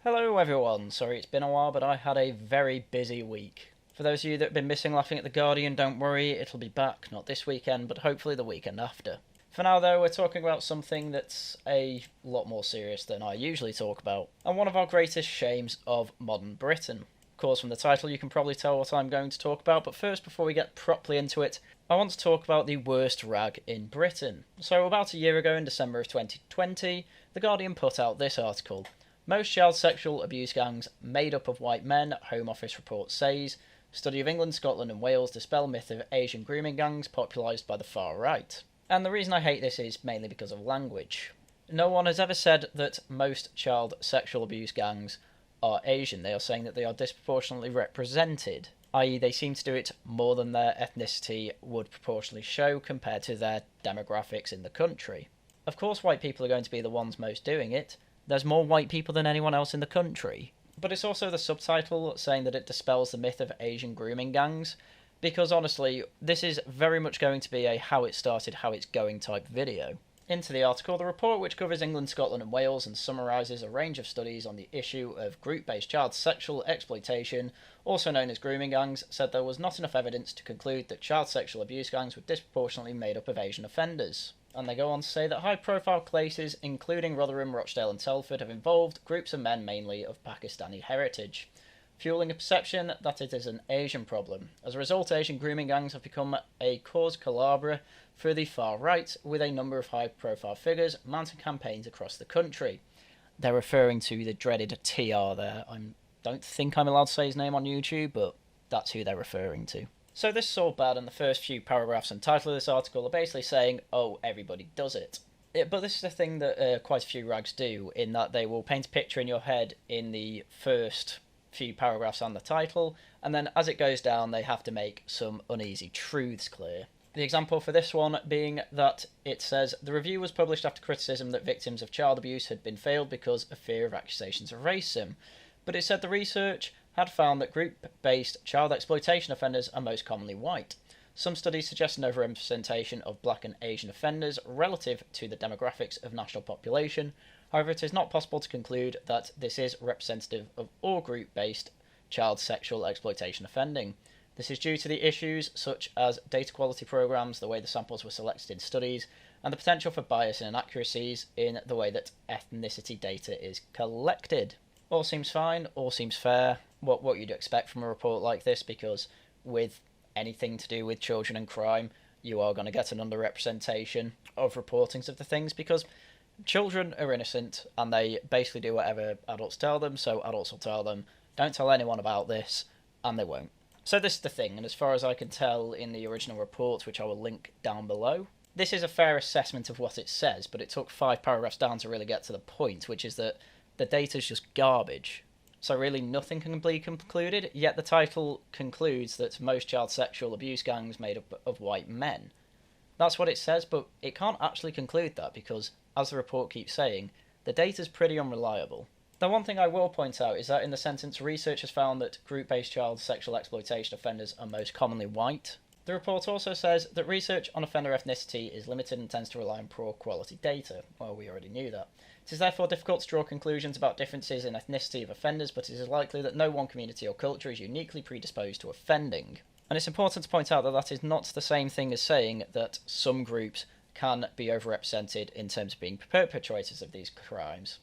Hello everyone, sorry it's been a while, but I had a very busy week. For those of you that have been missing Laughing at the Guardian, don't worry, it'll be back, not this weekend, but hopefully the weekend after. For now though, we're talking about something that's a lot more serious than I usually talk about, and one of our greatest shames of modern Britain. Of course, from the title you can probably tell what I'm going to talk about, but first, before we get properly into it, I want to talk about the worst rag in Britain. So about a year ago, in December of 2020, The Guardian put out this article. Most child sexual abuse gangs made up of white men, Home Office report says. Study of England, Scotland and Wales dispel myth of Asian grooming gangs popularised by the far right. And the reason I hate this is mainly because of language. No one has ever said that most child sexual abuse gangs are Asian. They are saying that they are disproportionately represented, i.e. they seem to do it more than their ethnicity would proportionally show compared to their demographics in the country. Of course white people are going to be the ones most doing it. There's more white people than anyone else in the country. But it's also the subtitle saying that it dispels the myth of Asian grooming gangs, because honestly, this is very much going to be a how it started, how it's going type video. Into the article, the report, which covers England, Scotland and Wales and summarises a range of studies on the issue of group-based child sexual exploitation, also known as grooming gangs, said there was not enough evidence to conclude that child sexual abuse gangs were disproportionately made up of Asian offenders. And they go on to say that high-profile cases, including Rotherham, Rochdale and Telford, have involved groups of men mainly of Pakistani heritage, fueling a perception that it is an Asian problem. As a result, Asian grooming gangs have become a cause célèbre for the far right, with a number of high-profile figures mounting campaigns across the country. They're referring to the dreaded TR there. I don't think I'm allowed to say his name on YouTube, but that's who they're referring to. So this is all bad, and the first few paragraphs and title of this article are basically saying, oh, everybody does it. But this is the thing that quite a few rags do, in that they will paint a picture in your head in the first few paragraphs and the title, and then as it goes down they have to make some uneasy truths clear. The example for this one being that it says, the review was published after criticism that victims of child abuse had been failed because of fear of accusations of racism. But it said the research had found that group-based child exploitation offenders are most commonly white. Some studies suggest an overrepresentation of black and Asian offenders relative to the demographics of national population. However, it is not possible to conclude that this is representative of all group-based child sexual exploitation offending. This is due to the issues such as data quality programs, the way the samples were selected in studies, and the potential for bias and inaccuracies in the way that ethnicity data is collected. All seems fine, all seems fair, what you'd expect from a report like this, because with anything to do with children and crime, you are going to get an underrepresentation of reportings of the things, because children are innocent and they basically do whatever adults tell them, so adults will tell them, don't tell anyone about this, and they won't. So this is the thing, and as far as I can tell in the original report, which I will link down below, this is a fair assessment of what it says, but it took 5 paragraphs down to really get to the point, which is that the data's just garbage. So really nothing can be concluded, yet the title concludes that most child sexual abuse gangs made up of white men. That's what it says, but it can't actually conclude that because, as the report keeps saying, the data's pretty unreliable. The one thing I will point out is that in the sentence, research has found that group-based child sexual exploitation offenders are most commonly white. The report also says that research on offender ethnicity is limited and tends to rely on poor quality data. Well, we already knew that. It is therefore difficult to draw conclusions about differences in ethnicity of offenders, but it is likely that no one community or culture is uniquely predisposed to offending. And it's important to point out that that is not the same thing as saying that some groups can be overrepresented in terms of being perpetrators of these crimes.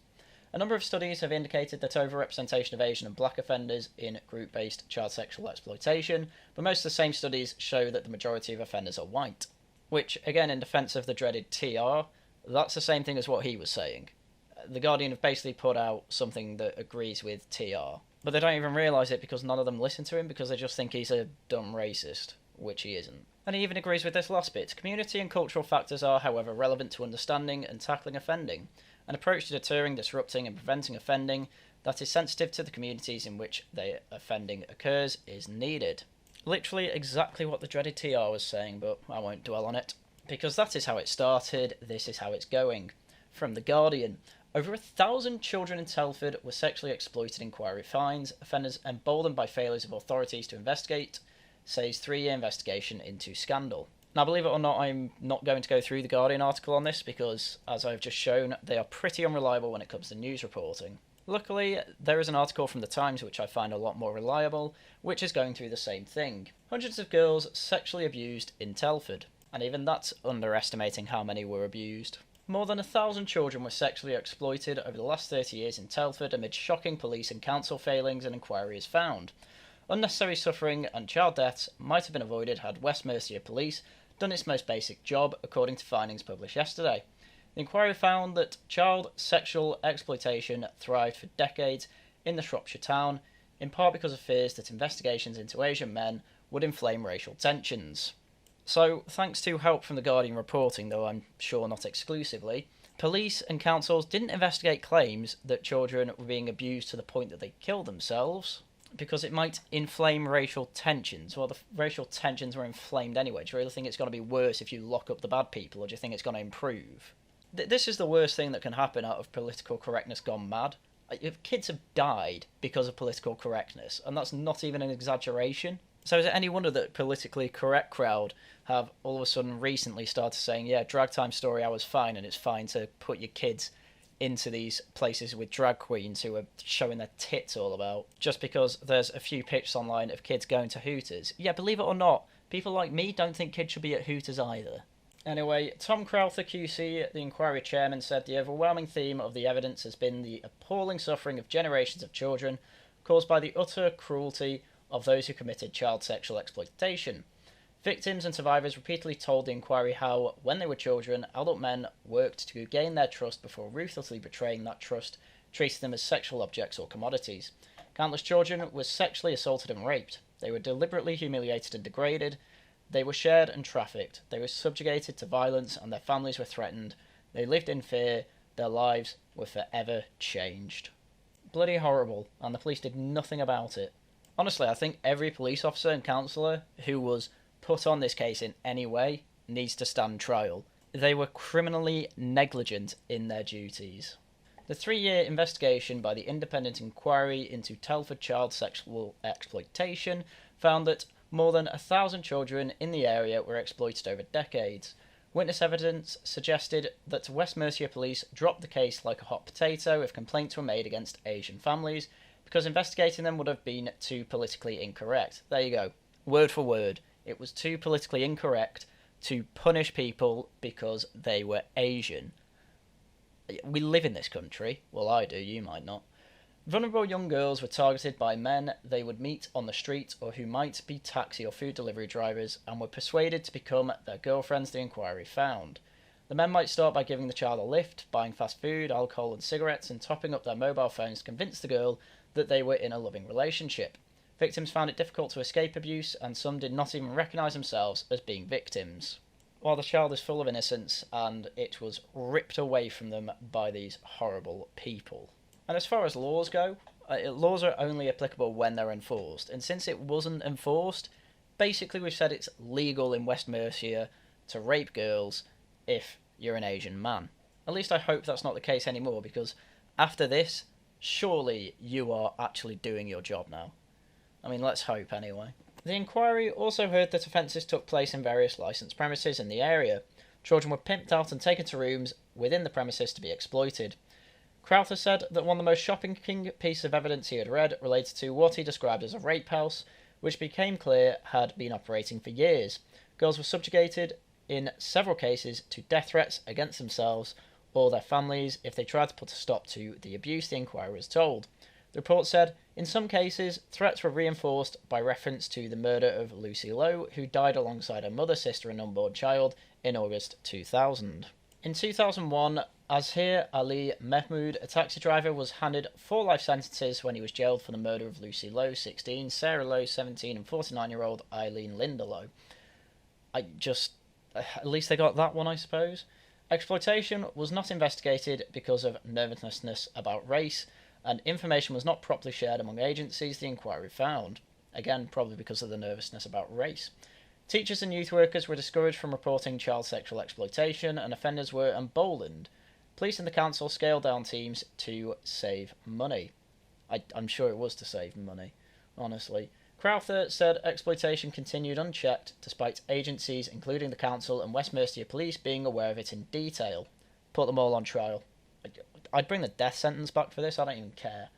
A number of studies have indicated that overrepresentation of Asian and black offenders in group-based child sexual exploitation, but most of the same studies show that the majority of offenders are white. Which, again, in defence of the dreaded TR, that's the same thing as what he was saying. The Guardian have basically put out something that agrees with TR, but they don't even realise it because none of them listen to him because they just think he's a dumb racist, which he isn't. And he even agrees with this last bit. Community and cultural factors are, however, relevant to understanding and tackling offending. An approach to deterring, disrupting and preventing offending that is sensitive to the communities in which the offending occurs is needed. Literally exactly what the dreaded TR was saying, but I won't dwell on it. Because that is how it started, this is how it's going. From The Guardian. Over 1,000 children in Telford were sexually exploited, inquiry finds. Offenders emboldened by failures of authorities to investigate, says 3-year investigation into scandal. Now, believe it or not, I'm not going to go through the Guardian article on this because, as I've just shown, they are pretty unreliable when it comes to news reporting. Luckily, there is an article from the Times which I find a lot more reliable, which is going through the same thing. Hundreds of girls sexually abused in Telford, and even that's underestimating how many were abused. More than 1,000 children were sexually exploited over the last 30 years in Telford amid shocking police and council failings, and inquiry is found. Unnecessary suffering and child deaths might have been avoided had West Mercia Police done its most basic job, according to findings published yesterday. The inquiry found that child sexual exploitation thrived for decades in the Shropshire town, in part because of fears that investigations into Asian men would inflame racial tensions. So, thanks to help from the Guardian reporting, though I'm sure not exclusively, police and councils didn't investigate claims that children were being abused to the point that they killed themselves, because it might inflame racial tensions. Well, the racial tensions were inflamed anyway. Do you really think it's going to be worse if you lock up the bad people, or do you think it's going to improve? This is the worst thing that can happen out of political correctness gone mad. If kids have died because of political correctness, and that's not even an exaggeration. So is it any wonder that politically correct crowd have all of a sudden recently started saying, yeah, drag time story hour's fine, and it's fine to put your kids into these places with drag queens who are showing their tits all about, just because there's a few pictures online of kids going to Hooters. Yeah, believe it or not, people like me don't think kids should be at Hooters either. Anyway, Tom Crowther QC, the inquiry chairman, said the overwhelming theme of the evidence has been the appalling suffering of generations of children caused by the utter cruelty of those who committed child sexual exploitation. Victims and survivors repeatedly told the inquiry how, when they were children, adult men worked to gain their trust before ruthlessly betraying that trust, treating them as sexual objects or commodities. Countless children were sexually assaulted and raped. They were deliberately humiliated and degraded. They were shared and trafficked. They were subjugated to violence and their families were threatened. They lived in fear. Their lives were forever changed. Bloody horrible, and the police did nothing about it. Honestly, I think every police officer and counsellor who was put on this case in any way needs to stand trial. They were criminally negligent in their duties. The 3-year investigation by the Independent Inquiry into Telford child sexual exploitation found that more than 1,000 children in the area were exploited over decades. Witness evidence suggested that West Mercia Police dropped the case like a hot potato if complaints were made against Asian families, because investigating them would have been too politically incorrect. There you go. Word for word. It was too politically incorrect to punish people because they were Asian. We live in this country. Well, I do, you might not. Vulnerable young girls were targeted by men they would meet on the street or who might be taxi or food delivery drivers and were persuaded to become their girlfriends, the inquiry found. The men might start by giving the child a lift, buying fast food, alcohol and cigarettes, and topping up their mobile phones to convince the girl that they were in a loving relationship. Victims found it difficult to escape abuse, and some did not even recognise themselves as being victims. While the child is full of innocence, and it was ripped away from them by these horrible people. And as far as laws go, laws are only applicable when they're enforced. And since it wasn't enforced, basically we've said it's legal in West Mercia to rape girls if you're an Asian man. At least I hope that's not the case anymore, because after this, surely you are actually doing your job now. I mean, let's hope anyway. The inquiry also heard that offences took place in various licensed premises in the area. Children were pimped out and taken to rooms within the premises to be exploited. Crowther said that one of the most shocking pieces of evidence he had read related to what he described as a rape house, which became clear had been operating for years. Girls were subjugated, in several cases, to death threats against themselves or their families if they tried to put a stop to the abuse, the inquiry was told. The report said, in some cases, threats were reinforced by reference to the murder of Lucy Lowe, who died alongside her mother, sister and unborn child in August 2000. In 2001, Azhir Ali Mehmood, a taxi driver, was handed 4 life sentences when he was jailed for the murder of Lucy Lowe, 16, Sarah Lowe, 17, and 49-year-old Eileen Linda Lowe. At least they got that one, I suppose. Exploitation was not investigated because of nervousness about race, and information was not properly shared among agencies, the inquiry found. Again, probably because of the nervousness about race. Teachers and youth workers were discouraged from reporting child sexual exploitation, and offenders were emboldened. Police and the council scaled down teams to save money. I'm sure it was to save money, honestly. Crowther said exploitation continued unchecked, despite agencies, including the council and West Mercia Police, being aware of it in detail. Put them all on trial. I'd bring the death sentence back for this. I don't even care.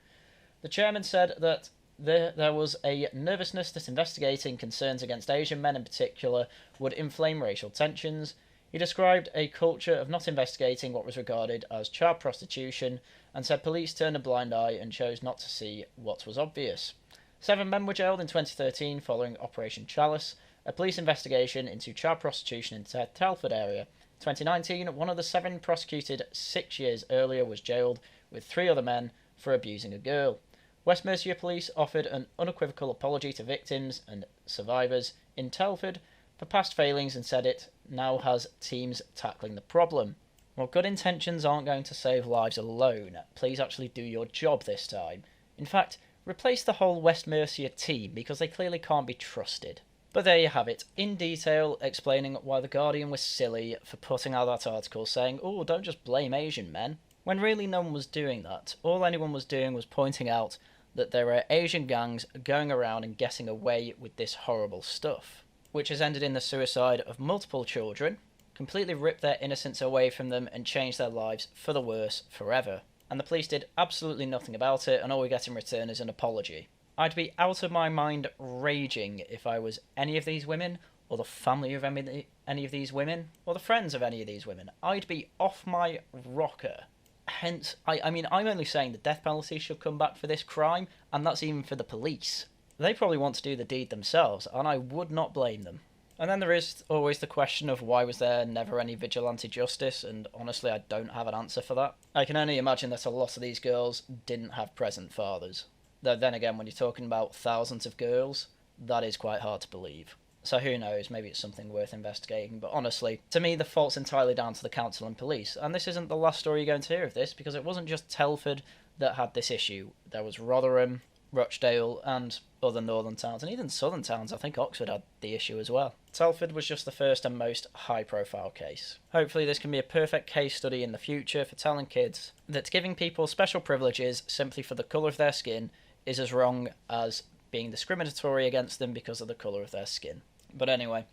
The chairman said that there was a nervousness that investigating concerns against Asian men in particular would inflame racial tensions. He described a culture of not investigating what was regarded as child prostitution and said police turned a blind eye and chose not to see what was obvious. 7 men were jailed in 2013 following Operation Chalice, a police investigation into child prostitution in the Telford area. In 2019, one of the 7 prosecuted 6 years earlier was jailed with 3 other men for abusing a girl. West Mercia Police offered an unequivocal apology to victims and survivors in Telford for past failings and said it now has teams tackling the problem. Well, good intentions aren't going to save lives alone. Please actually do your job this time. In fact, replace the whole West Mercia team because they clearly can't be trusted. But there you have it, in detail explaining why The Guardian was silly for putting out that article saying, oh, don't just blame Asian men, when really no one was doing that. All anyone was doing was pointing out that there are Asian gangs going around and getting away with this horrible stuff, which has ended in the suicide of multiple children, completely ripped their innocence away from them and changed their lives for the worse forever. And the police did absolutely nothing about it, and all we get in return is an apology. I'd be out of my mind raging if I was any of these women, or the family of any of these women, or the friends of any of these women. I'd be off my rocker. Hence, I mean, I'm only saying the death penalty should come back for this crime, and that's even for the police. They probably want to do the deed themselves, and I would not blame them. And then there is always the question of why was there never any vigilante justice, and honestly I don't have an answer for that. I can only imagine that a lot of these girls didn't have present fathers. Though then again, when you're talking about thousands of girls, that is quite hard to believe. So who knows, maybe it's something worth investigating, but honestly, to me the fault's entirely down to the council and police, and this isn't the last story you're going to hear of this, because it wasn't just Telford that had this issue. There was Rotherham, Rochdale, and other northern towns, and even southern towns. I think Oxford had the issue as well. Telford was just the first and most high-profile case. Hopefully this can be a perfect case study in the future for telling kids that giving people special privileges simply for the colour of their skin is as wrong as being discriminatory against them because of the colour of their skin. But anyway,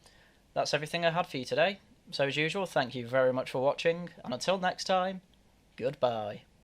that's everything I had for you today. So as usual, thank you very much for watching, and until next time, goodbye.